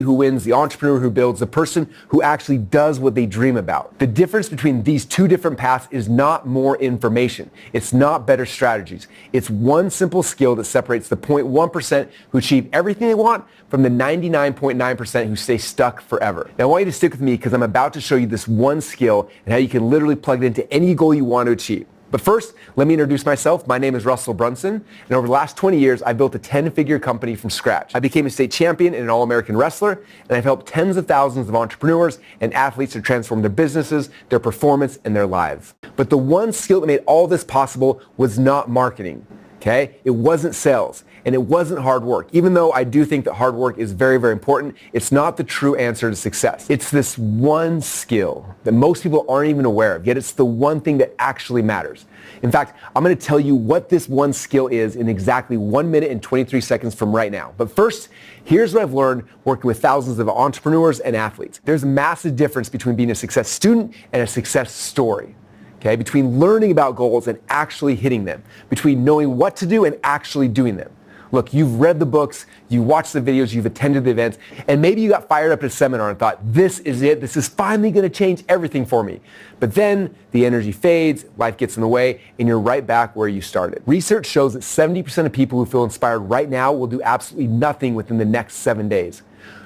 who wins, the entrepreneur who builds, the person who actually does what they dream about. The difference between these two different paths is not more information. It's not better strategies. It's one simple skill that separates the 0.1% who achieve everything they want from the 99.9% who stay stuck forever. Now I want you to stick with me because I'm about to show you this one skill and how you can literally plug it into any goal you want to achieve. But first, let me introduce myself. My name is Russell Brunson, and over the last 20 years, I built a 10-figure company from scratch. I became a state champion and an All-American wrestler, and I've helped tens of thousands of entrepreneurs and athletes to transform their businesses, their performance, and their lives. But the one skill that made all this possible was not marketing. Okay? It wasn't sales, and it wasn't hard work. Even though I do think that hard work is very, very important, it's not the true answer to success. It's this one skill that most people aren't even aware of, yet it's the one thing that actually matters. In fact, I'm going to tell you what this one skill is in exactly 1 minute and 23 seconds from right now. But first, here's what I've learned working with thousands of entrepreneurs and athletes. There's a massive difference between being a success student and a success story. Okay, between learning about goals and actually hitting them, between knowing what to do and actually doing them. Look, you've read the books, you watched the videos, you've attended the events, and maybe you got fired up at a seminar and thought, this is it, this is finally going to change everything for me. But then the energy fades, life gets in the way, and you're right back where you started. Research shows that 70% of people who feel inspired right now will do absolutely nothing within the next 7 days.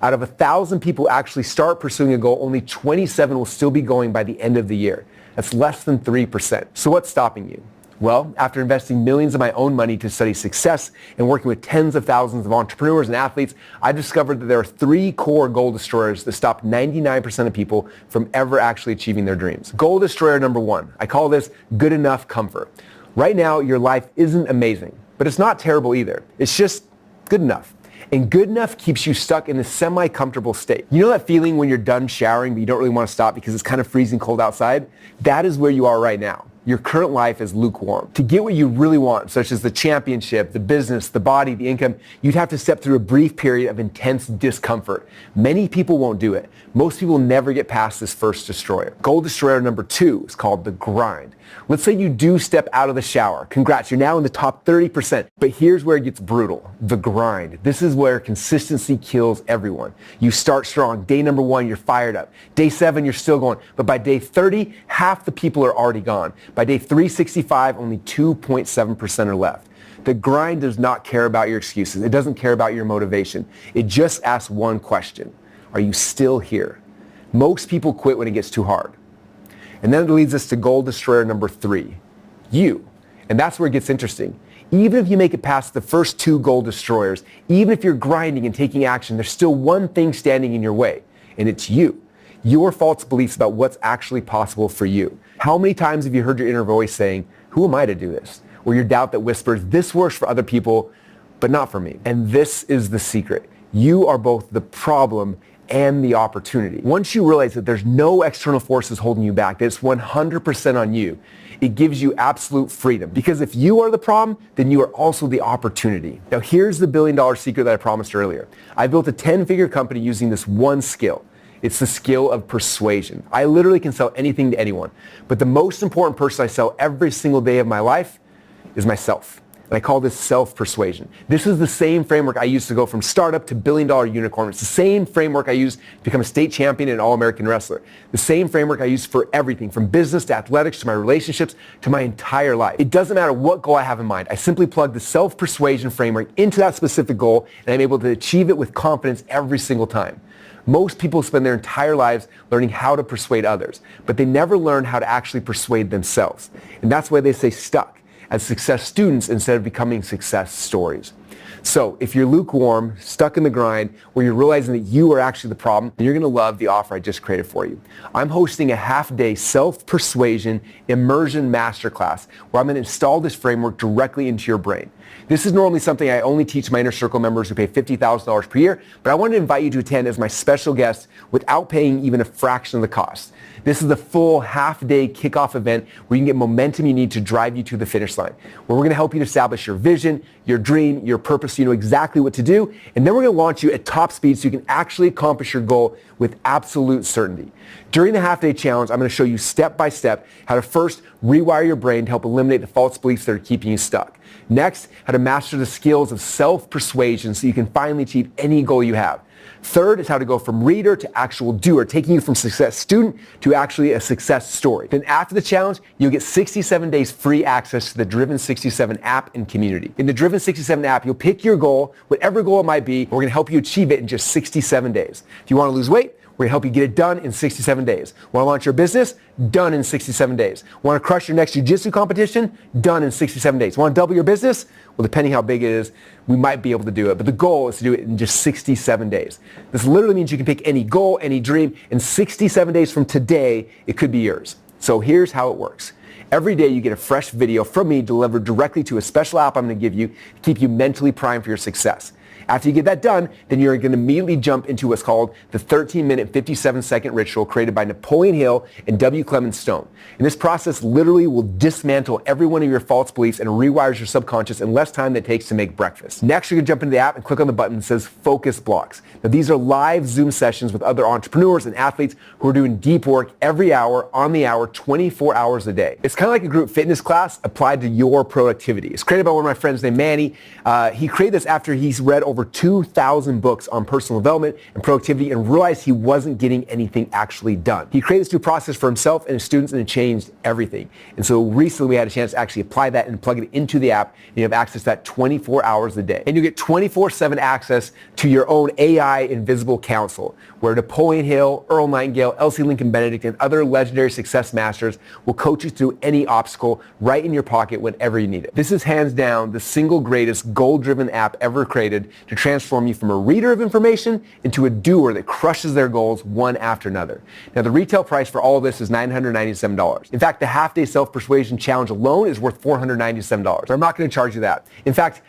Out of 1,000 people who actually start pursuing a goal, only 27 will still be going by the end of the year. That's less than 3%. So what's stopping you? Well, after investing millions of my own money to study success and working with tens of thousands of entrepreneurs and athletes, I discovered that there are 3 core goal destroyers that stop 99% of people from ever actually achieving their dreams. Goal destroyer number 1. I call this good enough comfort. Right now, your life isn't amazing, but it's not terrible either. It's just good enough. And good enough keeps you stuck in a semi-comfortable state. You know that feeling when you're done showering but you don't really want to stop because it's kind of freezing cold outside? That is where you are right now. Your current life is lukewarm. To get what you really want, such as the championship, the business, the body, the income, you'd have to step through a brief period of intense discomfort. Many people won't do it. Most people never get past this first destroyer. Goal destroyer number 2 is called the grind. Let's say you do step out of the shower. Congrats, you're now in the top 30%. But here's where it gets brutal. The grind. This is where consistency kills everyone. You start strong. Day number 1, you're fired up. Day 7, you're still going. But by day 30, half the people are already gone. By day 365, only 2.7% are left. The grind does not care about your excuses. It doesn't care about your motivation. It just asks one question. Are you still here? Most people quit when it gets too hard. And then it leads us to goal destroyer number 3, you. And that's where it gets interesting. Even if you make it past the first 2 goal destroyers, even if you're grinding and taking action, there's still one thing standing in your way, and it's you. Your false beliefs about what's actually possible for you. How many times have you heard your inner voice saying, who am I to do this? Or your doubt that whispers, this works for other people, but not for me. And this is the secret. You are both the problem and the opportunity. Once you realize that there's no external forces holding you back, that it's 100% on you, it gives you absolute freedom. Because if you are the problem, then you are also the opportunity. Now here's the billion-dollar secret that I promised earlier. I built a 10-figure company using this one skill. It's the skill of persuasion. I literally can sell anything to anyone. But the most important person I sell every single day of my life is myself. And I call this self-persuasion. This is the same framework I used to go from startup to billion-dollar unicorn. It's the same framework I used to become a state champion and an All-American wrestler. The same framework I use for everything, from business to athletics to my relationships to my entire life. It doesn't matter what goal I have in mind. I simply plug the self-persuasion framework into that specific goal, and I'm able to achieve it with confidence every single time. Most people spend their entire lives learning how to persuade others, but they never learn how to actually persuade themselves. And that's why they stay stuck as success students instead of becoming success stories. So if you're lukewarm, stuck in the grind, where you're realizing that you are actually the problem, you're going to love the offer I just created for you. I'm hosting a half-day self-persuasion immersion masterclass where I'm going to install this framework directly into your brain. This is normally something I only teach my inner circle members who pay $50,000 per year, but I wanted to invite you to attend as my special guest without paying even a fraction of the cost. This is the full half-day kickoff event where you can get momentum you need to drive you to the finish line, where we're going to help you establish your vision, your dream, your purpose, so you know exactly what to do, and then we're going to launch you at top speed so you can actually accomplish your goal with absolute certainty. During the half-day challenge, I'm going to show you step-by-step how to first rewire your brain to help eliminate the false beliefs that are keeping you stuck. Next, how to master the skills of self-persuasion so you can finally achieve any goal you have. Third is how to go from reader to actual doer, taking you from success student to actually a success story. Then after the challenge, you'll get 67 days free access to the Driven 67 app and community. In the Driven 67 app, you'll pick your goal, whatever goal it might be. We're going to help you achieve it in just 67 days. If you want to lose weight, we're going to help you get it done in 67 days. Want to launch your business? Done in 67 days. Want to crush your next jiu-jitsu competition? Done in 67 days. Want to double your business? Well, depending how big it is, we might be able to do it. But the goal is to do it in just 67 days. This literally means you can pick any goal, any dream. In 67 days from today, it could be yours. So here's how it works. Every day you get a fresh video from me delivered directly to a special app I'm going to give you to keep you mentally primed for your success. After you get that done, then you're going to immediately jump into what's called the 13-minute, 57-second ritual created by Napoleon Hill and W. Clement Stone. And this process literally will dismantle every one of your false beliefs and rewires your subconscious in less time than it takes to make breakfast. Next, you're going to jump into the app and click on the button that says Focus Blocks. Now, these are live Zoom sessions with other entrepreneurs and athletes who are doing deep work every hour, on the hour, 24 hours a day. It's kind of like a group fitness class applied to your productivity. It's created by one of my friends named Manny. He created this after he's read over 2,000 books on personal development and productivity and realized he wasn't getting anything actually done. He created this new process for himself and his students, and it changed everything. And so recently we had a chance to actually apply that and plug it into the app, and you have access to that 24 hours a day. And you get 24/7 access to your own AI invisible council, where Napoleon Hill, Earl Nightingale, Elsie Lincoln Benedict, and other legendary success masters will coach you through any obstacle right in your pocket whenever you need it. This is hands down the single greatest goal-driven app ever created to transform you from a reader of information into a doer that crushes their goals one after another. Now, the retail price for all of this is $997. In fact, the half-day self-persuasion challenge alone is worth $497. But I'm not going to charge you that. In fact,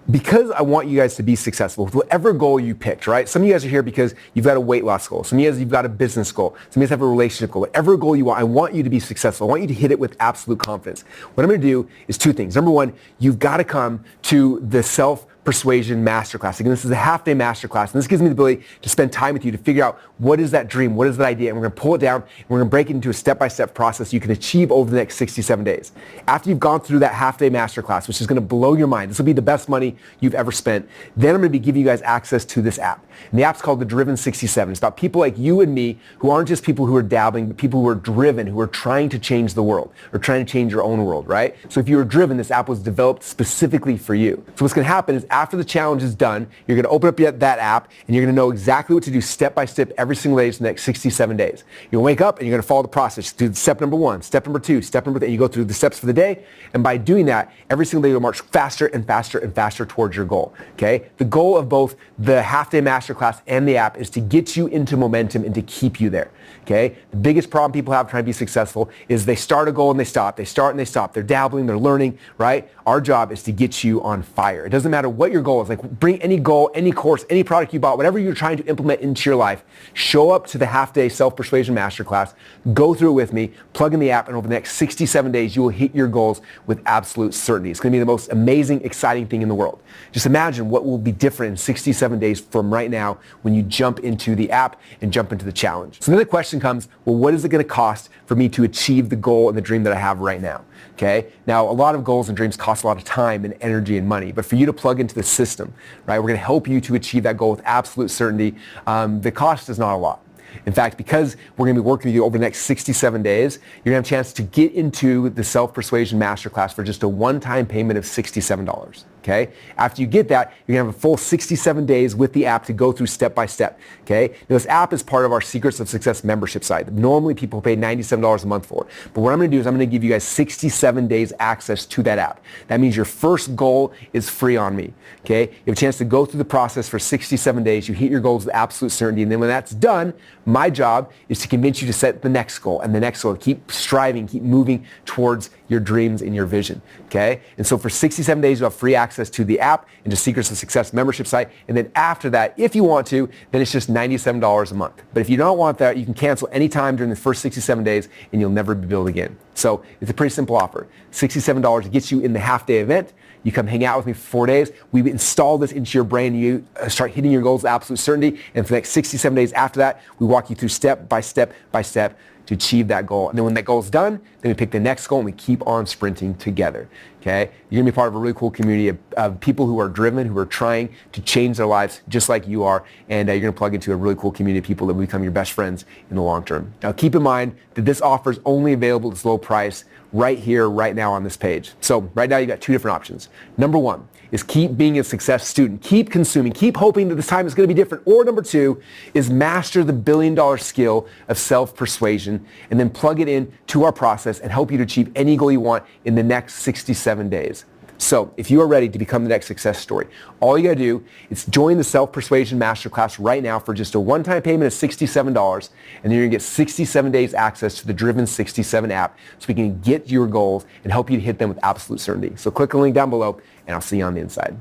because I want you guys to be successful with whatever goal you picked, right? Some of you guys are here because you've got a weight loss goal. Some of you guys, you've got a business goal. Some of you guys have a relationship goal. Whatever goal you want, I want you to be successful. I want you to hit it with absolute confidence. What I'm going to do is two things. Number one, you've got to come to the self-persuasion masterclass. Again, this is a half-day masterclass, and this gives me the ability to spend time with you to figure out what is that dream, what is that idea, and we're going to pull it down, and we're going to break it into a step-by-step process you can achieve over the next 67 days. After you've gone through that half-day masterclass, which is going to blow your mind, this will be the best money you've ever spent, then I'm going to be giving you guys access to this app. And the app's called the Driven 67. It's about people like you and me who aren't just people who are dabbling, but people who are driven, who are trying to change the world, or trying to change your own world, right? So if you are driven, this app was developed specifically for you. So what's going to happen is after the challenge is done, you're going to open up that app, and you're going to know exactly what to do step by step every single day for the next 67 days. You'll wake up, and you're going to follow the process. Do step number 1, step number 2, step number 3, and you go through the steps for the day. And by doing that, every single day you'll march faster and faster and faster towards your goal. Okay? The goal of both the half-day masterclass and the app is to get you into momentum and to keep you there. Okay? The biggest problem people have trying to be successful is they start a goal and they stop. They start and they stop. They're dabbling, they're learning, right? Our job is to get you on fire. It doesn't matter what your goal is. Like, bring any goal, any course, any product you bought, whatever you're trying to implement into your life, show up to the half-day self-persuasion masterclass, go through it with me, plug in the app, and over the next 67 days, you will hit your goals with absolute certainty. It's going to be the most amazing, exciting thing in the world. Just imagine what will be different in 67 days from right now when you jump into the app and jump into the challenge. So then the question comes, well, what is it going to cost for me to achieve the goal and the dream that I have right now? Okay. Now, a lot of goals and dreams cost a lot of time and energy and money, but for you to plug into the system, right, we're going to help you to achieve that goal with absolute certainty. The cost is not a lot. In fact, because we're going to be working with you over the next 67 days, you're going to have a chance to get into the self-persuasion masterclass for just a one-time payment of $67. Okay? After you get that, you're going to have a full 67 days with the app to go through step by step. Okay? Now, this app is part of our Secrets of Success membership site. Normally, people pay $97 a month for. But what I'm going to do is I'm going to give you guys 67 days access to that app. That means your first goal is free on me. Okay? You have a chance to go through the process for 67 days. You hit your goals with absolute certainty. And then when that's done, my job is to convince you to set the next goal and the next goal. Keep striving, keep moving towards your dreams and your vision. Okay? And so for 67 days, you'll have free access to the app and to Secrets of Success membership site. And then after that, if you want to, then it's just $97 a month. But if you don't want that, you can cancel anytime during the first 67 days and you'll never be billed again. So it's a pretty simple offer. $67 gets you in the half-day event. You come hang out with me for 4 days. We install this into your brain. You start hitting your goals with absolute certainty. And for the next 67 days after that, we walk you through step by step by step, to achieve that goal. And then when that goal is done, then we pick the next goal and we keep on sprinting together. Okay? You're going to be part of a really cool community of people who are driven, who are trying to change their lives just like you are. And you're going to plug into a really cool community of people that will become your best friends in the long term. Now, keep in mind that this offer is only available at this low price right here, right now on this page. So right now you've got two different options. Number one is keep being a success student. Keep consuming. Keep hoping that this time is going to be different. Or number two is master the billion-dollar skill of self-persuasion and then plug it in to our process and help you to achieve any goal you want in the next 67 days. So if you are ready to become the next success story, all you got to do is join the Self-Persuasion Masterclass right now for just a one-time payment of $67, and then you're going to get 67 days access to the Driven 67 app so we can get your goals and help you to hit them with absolute certainty. So click the link down below, and I'll see you on the inside.